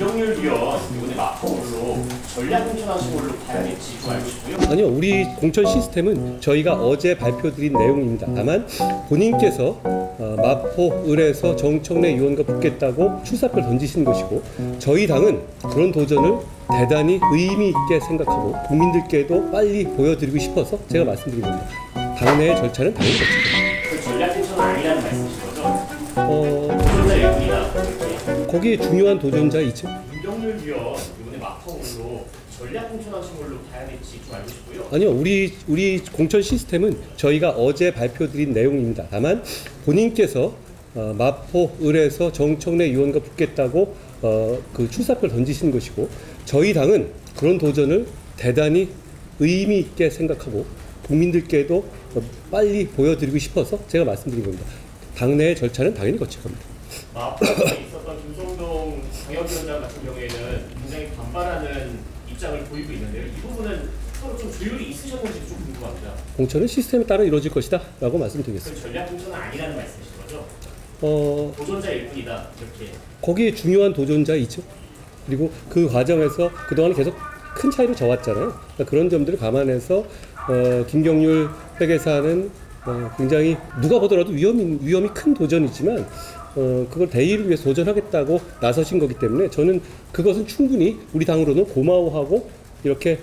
김경률 위원 이번에 마포로 전략 공천하신 걸로 봐야 될지 좀 알고 싶고요. 아니요, 우리 공천 시스템은 저희가 어제 발표드린 내용입니다. 다만 본인께서 마포, 을에서 정청래 의원과 붙겠다고 출사표를 던지시는 것이고, 저희 당은 그런 도전을 대단히 의미 있게 생각하고 국민들께도 빨리 보여드리고 싶어서 제가 말씀드린 겁니다. 당내의 절차는 당연히 거치죠. 그 전략 공천은 아니라는 말씀이신 거죠? 도전자 일꾼이다 이렇게. 거기에 중요한 도전자 있죠. 김경률 위원 이번에 마포로 전략 공천하신 걸로 봐야 될지 좀 알고 싶고요. 아니요, 우리 공천 시스템은 저희가 어제 발표드린 내용입니다. 다만 본인께서 마포, 을에서 정청래 의원과 붙겠다고 그 출사표를 던지시는 것이고, 저희 당은 그런 도전을 대단히 의미 있게 생각하고 국민들께도 빨리 보여드리고 싶어서 제가 말씀드린 겁니다. 당내의 절차는 당연히 거칠 겁니다. 마포에 있었던 김성동 방역위원장 같은 경우에는 굉장히 반발하는 입장을 보이고 있는데요. 이 부분은 서로 좀 조율이 있으셨는지 좀 궁금합니다. 공천은 시스템에 따라 이루어질 것이다 라고 말씀드리겠습니다. 그 전략 공천은 아니라는 말씀이신 거죠? 도전자 일꾼이다 이렇게. 거기에 중요한 도전자 있죠. 그리고 그 과정에서 그동안 계속 큰 차이를 져왔잖아요. 그러니까 그런 점들을 감안해서 김경률 회계사는 굉장히 누가 보더라도 위험이 큰 도전이지만 그걸 대의를 위해서 도전하겠다고 나서신 거기 때문에 저는 그것은 충분히 우리 당으로는 고마워하고 이렇게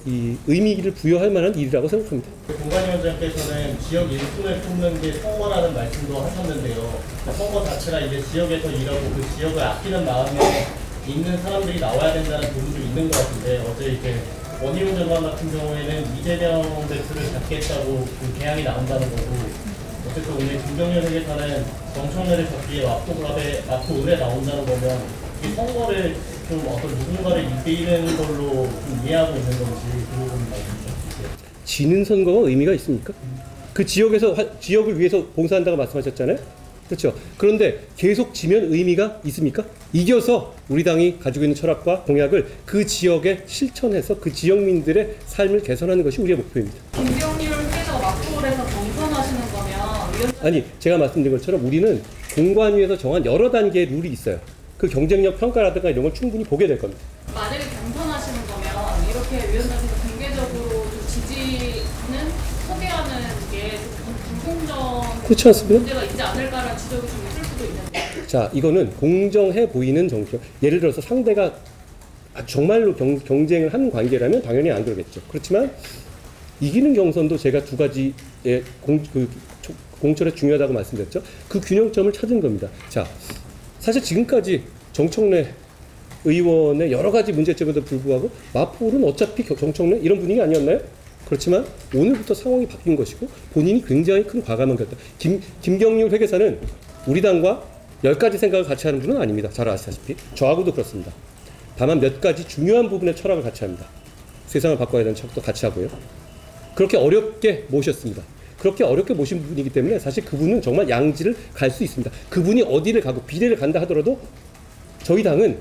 이 의미를 부여할 만한 일이라고 생각합니다. 공관위원장께서는 지역 일꾼을 뽑는 게 선거라는 말씀도 하셨는데요. 선거 자체가 이제 지역에서 일하고 그 지역을 아끼는 마음에 있는 사람들이 나와야 된다는 부분도 있는 것 같은데, 어제 이제 원희룡 장관 같은 경우에는 이재명 대표를 잡겠다고 그 개항이 나온다는 거고, 어쨌든 오늘 김경률 회계사는 정청래를 잡기에 마포 을에 나온다는 거면 이 선거를 좀 어떤 누군가를 이기는 걸로 좀 이해하고 있는 건지 그 부분 말씀 주세요. 지는 선거가 의미가 있습니까? 그 지역에서 지역을 위해서 봉사한다고 말씀하셨잖아요. 그렇죠. 그런데 계속 지면 의미가 있습니까? 이겨서 우리 당이 가지고 있는 철학과 공약을 그 지역에 실천해서 그 지역민들의 삶을 개선하는 것이 우리의 목표입니다. 김경률 회계사가 마포에서 경선하시는 거면 아니, 제가 말씀드린 것처럼 우리는 공관위에서 정한 여러 단계의 룰이 있어요. 그 경쟁력 평가라든가 이런 걸 충분히 보게 될 겁니다. 만약에 경선하시는 거면 이렇게 위원장께서 공개적으로 좀 지지는 소개하는 게 불공정 그렇지 않습니까? 문제가 있지 않을까라는 지적이 좀 있을 수도 있는데. 자, 이거는 공정해 보이는 정책. 예를 들어서 상대가 정말로 경쟁을 하는 관계라면 당연히 안 그러겠죠. 그렇지만 이기는 경선도 제가 두 가지의 공천에 중요하다고 말씀드렸죠. 그 균형점을 찾은 겁니다. 자, 사실 지금까지 정청래 의원의 여러 가지 문제점에도 불구하고 마포는 어차피 정청래 이런 분위기 아니었나요? 그렇지만 오늘부터 상황이 바뀐 것이고 본인이 굉장히 큰 과감한 결단. 김경률 회계사는 우리 당과 10가지 생각을 같이 하는 분은 아닙니다. 잘 아시다시피. 저하고도 그렇습니다. 다만 몇 가지 중요한 부분의 철학을 같이 합니다. 세상을 바꿔야 되는 철학도 같이 하고요. 그렇게 어렵게 모셨습니다. 그렇게 어렵게 모신 분이기 때문에 사실 그분은 정말 양지를 갈 수 있습니다. 그분이 어디를 가고 비례를 간다 하더라도 저희 당은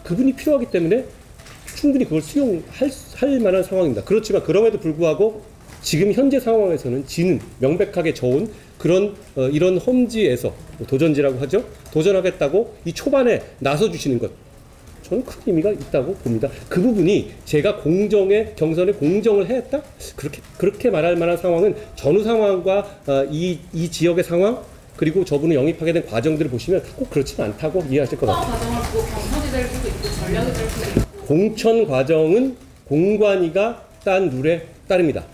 그분이 필요하기 때문에 충분히 그걸 수용할 만한 상황입니다. 그렇지만 그럼에도 불구하고 지금 현재 상황에서는 지는 명백하게 져온 그런 이런 험지에서 도전지라고 하죠. 도전하겠다고 이 초반에 나서주시는 것, 저는 큰 의미가 있다고 봅니다. 그 부분이 제가 경선에 공정을 했다? 그렇게 말할 만한 상황은 전후 상황과 이 지역의 상황, 그리고 저분을 영입하게 된 과정들을 보시면 꼭 그렇지는 않다고 이해하실 것 같아요. 과정을 보고 경선이 될 수도 있고 전략이 될 수도 있고. 공천 과정은 공관위가 딴 룰에 따릅니다.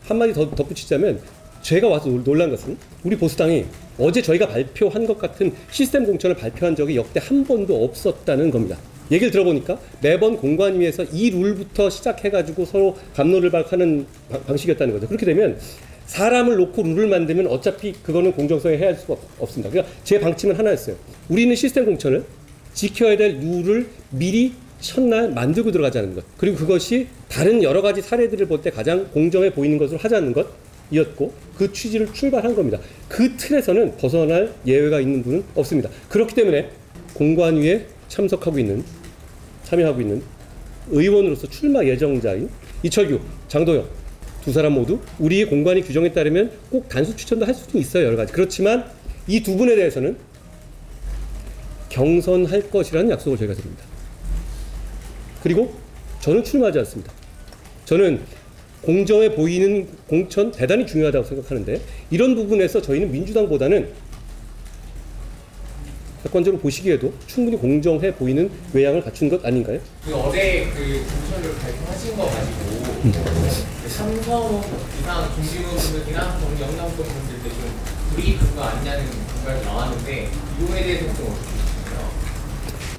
한마디 더 덧붙이자면 제가 와서 놀란 것은 우리 보수당이 어제 저희가 발표한 것 같은 시스템 공천을 발표한 적이 역대 한 번도 없었다는 겁니다. 얘기를 들어보니까 매번 공관위에서 이 룰부터 시작해가지고 서로 갑론을박하는 방식이었다는 거죠. 그렇게 되면 사람을 놓고 룰을 만들면 어차피 그거는 공정성에 해할 수가 없습니다. 그러니까 제 방침은 하나였어요. 우리는 시스템 공천을 지켜야 될 룰을 미리 첫날 만들고 들어가자는 것. 그리고 그것이 다른 여러 가지 사례들을 볼 때 가장 공정해 보이는 것으로 하자는 것이었고 그 취지를 출발한 겁니다. 그 틀에서는 벗어날 예외가 있는 분은 없습니다. 그렇기 때문에 공관위에 참여하고 있는 의원으로서 출마 예정자인 이철규, 장도영 두 사람 모두 우리의 공관위 규정에 따르면 꼭 단수 추천도 할 수도 있어요. 여러 가지. 그렇지만 이 두 분에 대해서는 경선할 것이라는 약속을 저희가 드립니다. 그리고 저는 출마하지 않습니다. 저는 공정해 보이는 공천 대단히 중요하다고 생각하는데 이런 부분에서 저희는 민주당보다는 객관적으로 보시기에도 충분히 공정해 보이는 외양을 갖춘 것 아닌가요? 그 어제 그 공천을 발표하신 거 가지고 그 삼성 이상 김진우 분들이나 영남권 분들도 좀 불이익한 거 아니냐는 분발이 나왔는데 이 부분에 대해서 좀 어떻게 보시나요?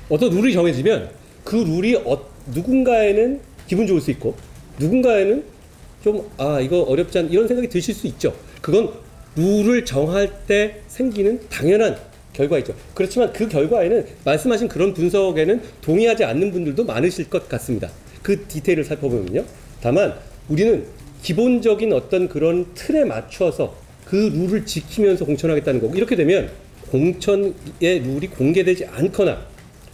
어떤 룰이 정해지면 그 룰이 누군가에는 기분 좋을 수 있고 누군가에는 좀 이거 어렵지 않 이런 생각이 드실 수 있죠. 그건 룰을 정할 때 생기는 당연한 결과이죠. 그렇지만 그 결과에는 말씀하신 그런 분석에는 동의하지 않는 분들도 많으실 것 같습니다. 그 디테일을 살펴보면요. 다만 우리는 기본적인 어떤 그런 틀에 맞춰서 그 룰을 지키면서 공천하겠다는 거고 이렇게 되면 공천의 룰이 공개되지 않거나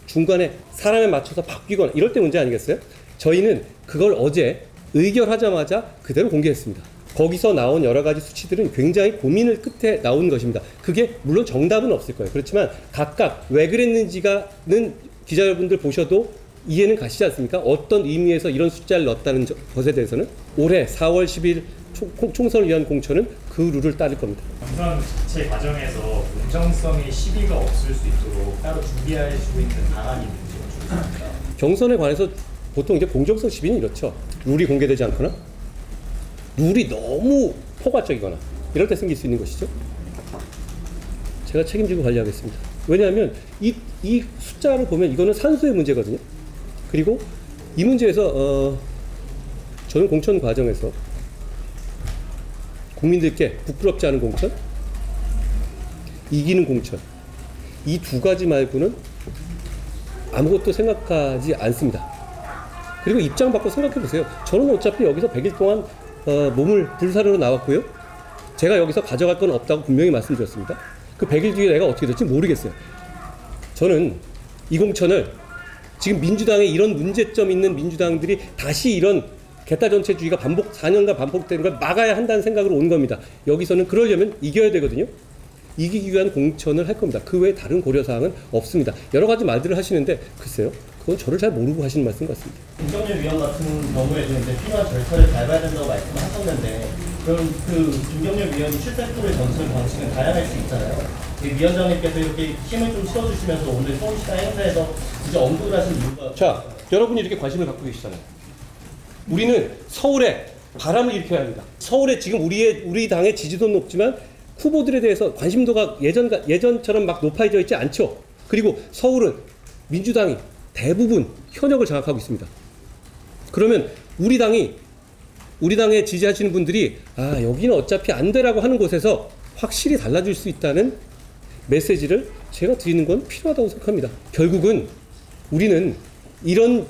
중간에 사람에 맞춰서 바뀌거나 이럴 때 문제 아니겠어요? 저희는 그걸 어제 의결하자마자 그대로 공개했습니다. 거기서 나온 여러 가지 수치들은 굉장히 고민을 끝에 나온 것입니다. 그게 물론 정답은 없을 거예요. 그렇지만 각각 왜 그랬는지가는 기자 여러분들 보셔도 이해는 가시지 않습니까? 어떤 의미에서 이런 숫자를 넣었다는 것에 대해서는 올해 4월 10일 총선을 위한 공천은 그 룰을 따를 겁니다. 경선 자체 과정에서 공정성의 시비가 없을 수 있도록 따로 준비할 수 있는 방안이 있는지 여쭙습니다. 경선에 관해서 보통 이제 공정성 시비는 이렇죠. 룰이 공개되지 않거나 룰이 너무 포괄적이거나 이럴 때 생길 수 있는 것이죠. 제가 책임지고 관리하겠습니다. 왜냐하면 이 숫자를 보면 이거는 산수의 문제거든요. 그리고 이 문제에서 저는 공천 과정에서 국민들께 부끄럽지 않은 공천, 이기는 공천 이 두 가지 말고는 아무것도 생각하지 않습니다. 그리고 입장 바꿔 생각해 보세요. 저는 어차피 여기서 100일 동안 몸을 불사르러 나왔고요. 제가 여기서 가져갈 건 없다고 분명히 말씀드렸습니다. 그 100일 뒤에 내가 어떻게 될지 모르겠어요. 저는 이 공천을 지금 민주당에 이런 문제점 있는 민주당들이 다시 이런 개딸전체주의가 4년간 반복되는 걸 막아야 한다는 생각으로 온 겁니다. 여기서는 그러려면 이겨야 되거든요. 이기기 위한 공천을 할 겁니다. 그 외에 다른 고려사항은 없습니다. 여러 가지 말들을 하시는데 글쎄요. 그건 저를 잘 모르고 하시는 말씀 같습니다. 김경률 위원 같은 경우에도 이제 필요한 절차를 밟아야 된다고 말씀을 하셨는데 그럼 그 김경률 위원이 출세표를 던지는 방식은 다양할 수 있잖아요. 위원장님께서 이렇게 힘을 좀 실어주시면서 오늘 서울시장 행사에서 이제 언급을 하신 이유가 자, 여러분이 이렇게 관심을 갖고 계시잖아요. 우리는 서울에 바람을 일으켜야 합니다. 서울에 지금 우리 당의 지지도는 높지만 후보들에 대해서 관심도가 예전처럼 막 높아져 있지 않죠. 그리고 서울은 민주당이 대부분 현역을 장악하고 있습니다. 그러면 우리 당에 지지하시는 분들이 여기는 어차피 안 되라고 하는 곳에서 확실히 달라질 수 있다는 메시지를 제가 드리는 건 필요하다고 생각합니다. 결국은 우리는 이런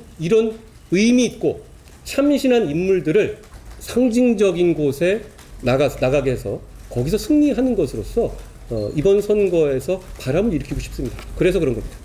의미 있고 참신한 인물들을 상징적인 곳에 나가게 해서 거기서 승리하는 것으로서 이번 선거에서 바람을 일으키고 싶습니다. 그래서 그런 겁니다.